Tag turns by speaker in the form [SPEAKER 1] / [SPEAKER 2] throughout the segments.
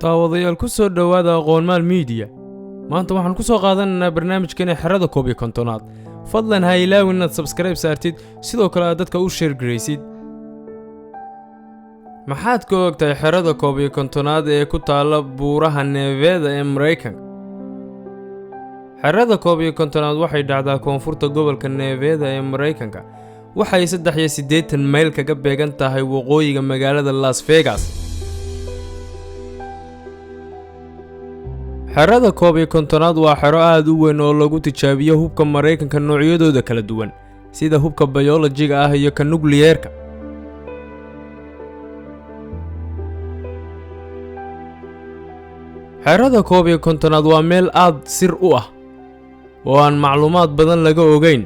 [SPEAKER 1] daawadayaal ku soo dhawaada aqoonmaal media maanta waxaan ku soo qaadanaynaa barnaamijkan xerada 11aad fadlan ha ilaawin inaad subscribe saartid sidoo kale aad dadka u share gareysid maxaad ka ogtahay xerada 11aad ee ku taala buuraha Nevada ee Mareykanka xerada 11aad waxay dhacdaa koonfurta gobolka Nevada ee Mareykanka waxay 83 mayl kaga beegan tahay waqooyiga magaalada Las Vegas xerada 11aad waa xero aad u weyn oo lagu tijaabiyo hubka Mareykanka noocyadooda kala duwan sida hubka biologiga ah iyo ka nuclearka xerada 11aad waa meel aad sir u ah oo aan macluumaad badan laga ogeyn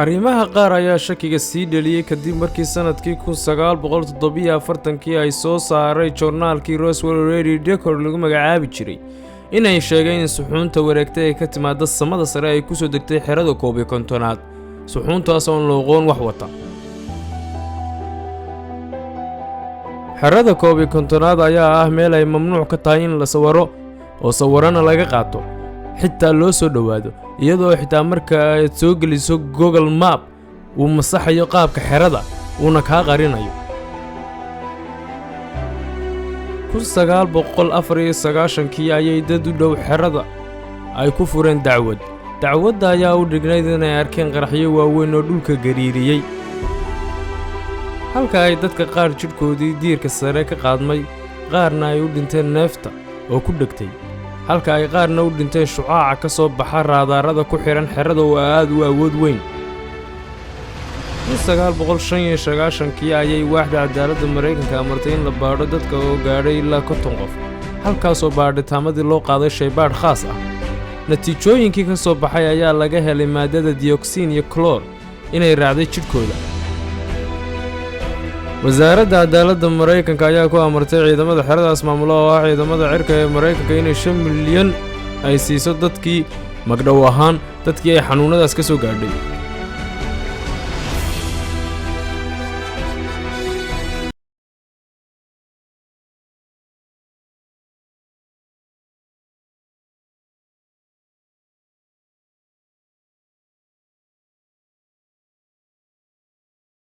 [SPEAKER 1] arrimaha qaar ayaa shakiga sii dhaliyay kadib markii sanadkii 1947 ay soo saaray joornaalkii Roswell Radio Record lagu magacaabi jiray inay sheegeen in suxuunta wareegtay ay ka timaado samada sare ay ku soo degtay xerada 11aad suxuuntaas oo looqoon wax wata xerada 11aad ayaa ah meel ay mamnuuc ka tahay in la sawiro oo sawirana laga qaato xitaa loo soo dhawaado iyadoo xitaa marka aad soo geliso Google Map uu masaxayo qaabka xerada una ka qarinayo 1994 ayay dad u dhow xerada ay ku fureen dacwad ayaa u dhignayd inay arkeen qaraxyo waaweyn oo dhulka gariiriyay halka ay dadka qaar jidhkoodii diirka sare ka qaadmay qaarna ay u dhinteen neefta oo ku dhagtay halka ay qaarna u dhinteen shucaaca ka soo baxa raadaarada ku xiran xerada oo aad u awood weyn 1995 ayay waaxda cadaaladda Mareykanka amartay in la baadho dadka oo gaadhay ilaa 50 qof halkaasoo baadhitaamadii loo qaaday shaybaadh khaas ah natiijooyinkii ka soo baxay ayaa laga helay maadada dioxin iyo chlor inay raacday jidhkooda wasaaradda cadaaladda Mareykanka ayaa ku amartay ciidamada xeradaas maamulo oo ah ciidamada cirka ee Mareykanka inay 5 milyan ay siiso dadkii magdhow ahaan dadkii ay xanuunadaas ka soo gaadhay